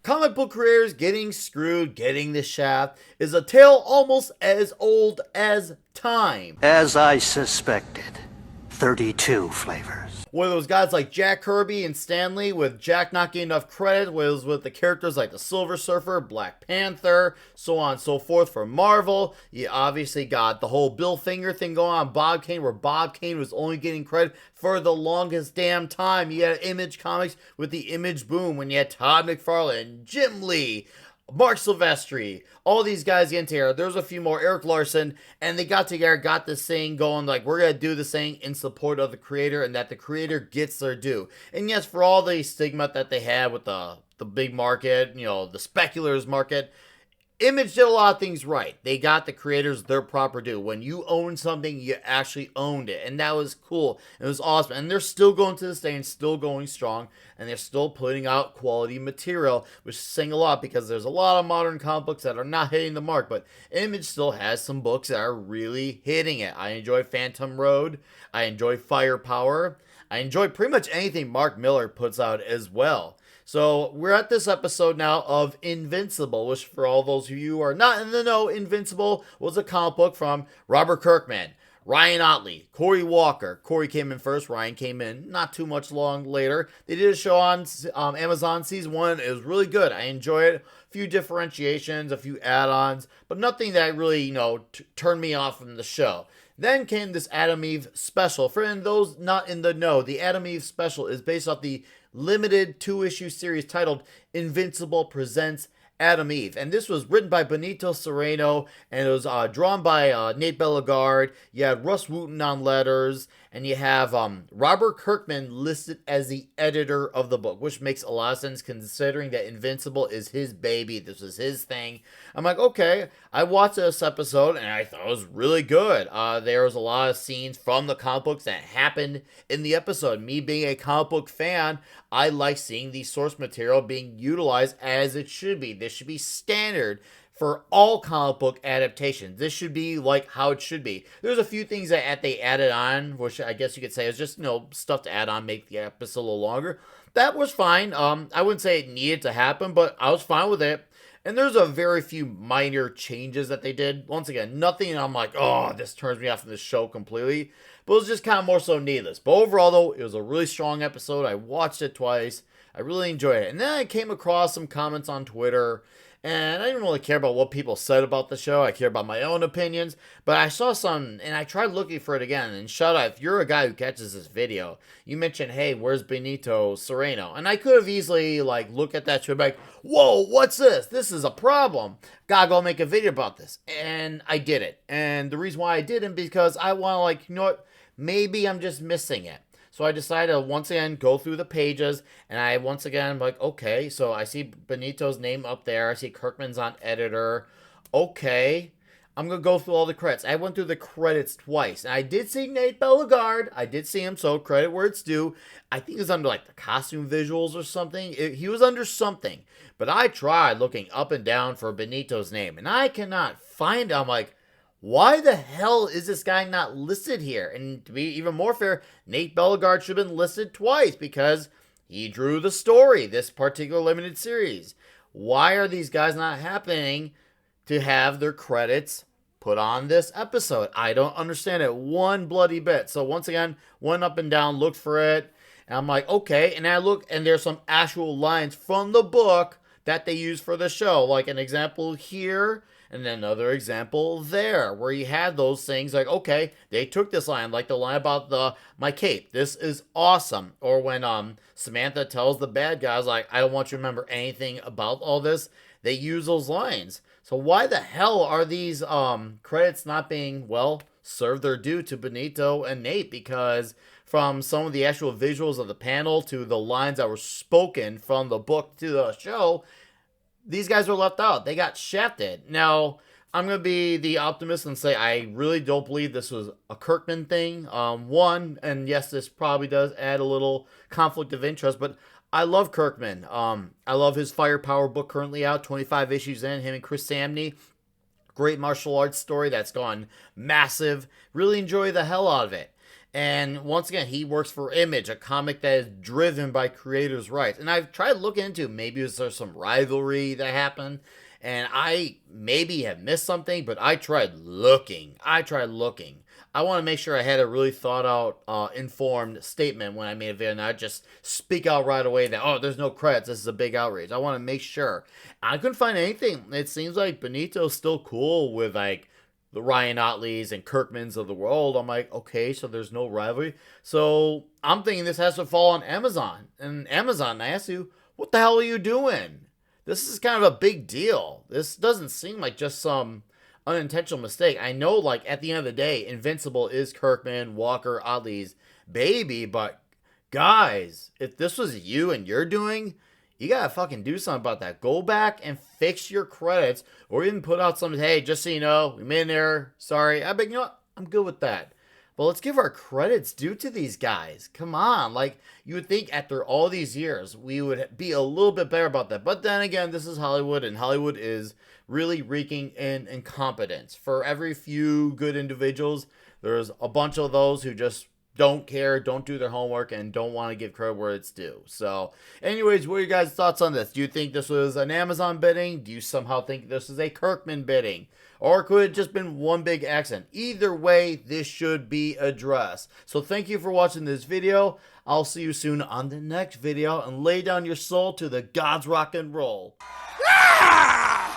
Comic book creators getting screwed, getting the shaft, is a tale almost as old as time. As I suspected, 32 flavors. Where those guys like Jack Kirby and Stan Lee, with Jack not getting enough credit, was with the characters like the Silver Surfer, Black Panther, so on and so forth for Marvel. You obviously got the whole Bill Finger thing going on, Bob Kane, where Bob Kane was only getting credit for the longest damn time. You had Image Comics with the Image Boom, when you had Todd McFarlane, Jim Lee, Mark Silvestri, all these guys get into here. There's a few more, Eric Larson, and they got together, got this thing going, like, we're going to do this thing in support of the creator, and that the creator gets their due. And yes, for all the stigma that they had with the big market, the speculators market, Image did a lot of things right. They got the creators their proper due. When you own something, you actually owned it. And that was cool. It was awesome. And they're still going to this day and still going strong. And they're still putting out quality material, which is saying a lot, because there's a lot of modern comic books that are not hitting the mark. But Image still has some books that are really hitting it. I enjoy Phantom Road. I enjoy Firepower. I enjoy pretty much anything Mark Millar puts out as well. So we're at this episode now of Invincible, which for all those of you who are not in the know, Invincible was a comic book from Robert Kirkman, Ryan Ottley, Corey Walker. Corey came in first, Ryan came in not too much long later. They did a show on Amazon season 1. It was really good. I enjoyed it. A few differentiations, a few add-ons, but nothing that really, turned me off from the show. Then came this Adam Eve special. For those not in the know, the Adam Eve special is based off the limited 2-issue series titled Invincible Presents Adam Eve. And this was written by Benito Cereno, and it was drawn by Nate Bellegarde. You had Russ Wooten on letters, and you have Robert Kirkman listed as the editor of the book, which makes a lot of sense considering that Invincible is his baby. This was his thing. I'm like, okay. I watched this episode, and I thought it was really good. There was a lot of scenes from the comic books that happened in the episode. Me being a comic book fan, I like seeing the source material being utilized as it should be. This should be standard for all comic book adaptations. This should be like how it should be. There's a few things that they added on, which I guess you could say is just, stuff to add on, make the episode a little longer. That was fine. I wouldn't say it needed to happen, but I was fine with it. And there's a very few minor changes that they did. Once again, nothing I'm like, oh, this turns me off from this show completely. But it was just kind of more so needless. But overall, though, it was a really strong episode. I watched it twice. I really enjoyed it. And then I came across some comments on Twitter, and I didn't really care about what people said about the show. I care about my own opinions. But I saw some, and I tried looking for it again. And shout out, if you're a guy who catches this video, you mentioned, hey, where's Benito Cereno? And I could have easily, looked at that show and be like, whoa, what's this? This is a problem. Gotta go make a video about this. And I did it. And the reason why I didn't, because I want to, maybe I'm just missing it. So I decided to once again go through the pages, and I once again am like, okay, so I see Benito's name up there. I see Kirkman's on editor. Okay, I'm going to go through all the credits. I went through the credits twice, and I did see Nate Bellegarde. I did see him, so credit where it's due. I think it was under the costume visuals or something. He was under something, but I tried looking up and down for Benito's name, and I cannot find it. I'm like, why the hell is this guy not listed here? And to be even more fair, Nate Bellegarde should have been listed twice because he drew the story, this particular limited series. Why are these guys not happening to have their credits put on this episode? I don't understand it one bloody bit. So once again, went up and down, looked for it, and I'm like, okay. And I look, and there's some actual lines from the book that they use for the show. Like an example here, and then another example there, where you had those things like, okay, they took this line, like the line about my cape. This is awesome. Or when Samantha tells the bad guys, like, I don't want you to remember anything about all this. They use those lines. So why the hell are these credits not being, served their due to Benito and Nate? Because from some of the actual visuals of the panel to the lines that were spoken from the book to the show, these guys were left out. They got shafted. Now, I'm going to be the optimist and say I really don't believe this was a Kirkman thing. One, and yes, this probably does add a little conflict of interest, but I love Kirkman. I love his Firepower book currently out, 25 issues in, him and Chris Samney. Great martial arts story that's gone massive. Really enjoy the hell out of it. And once again, he works for Image, a comic that is driven by creators' rights. And I've tried looking into maybe is there some rivalry that happened, and I maybe have missed something, but I tried looking. I want to make sure I had a really thought out, informed statement when I made a video, and not just speak out right away that, oh, there's no credits, this is a big outrage. I want to make sure. I couldn't find anything. It seems like Benito's still cool with, like, the Ryan Otleys and Kirkmans of the world. I'm like, okay, so there's no rivalry. So I'm thinking this has to fall on Amazon. And Amazon, I ask you, what the hell are you doing? This is kind of a big deal. This doesn't seem like just some unintentional mistake. I know, like, at the end of the day, Invincible is Kirkman, Walker, Otley's baby, but guys, if this was you and you're doing, you gotta fucking do something about that. Go back and fix your credits, or even put out something, hey, just so you know, we made an error, sorry. I bet, you know what, I'm good with that. But let's give our credits due to these guys. Come on. Like, you would think after all these years, we would be a little bit better about that. But then again, this is Hollywood, and Hollywood is really reeking in incompetence. For every few good individuals, there's a bunch of those who just don't care, don't do their homework, and don't want to give credit where it's due. So, anyways, what are your guys' thoughts on this? Do you think this was an Amazon bidding? Do you somehow think this is a Kirkman bidding? Or could it just been one big accident? Either way, this should be addressed. So thank you for watching this video. I'll see you soon on the next video, and lay down your soul to the gods rock and roll. Ah!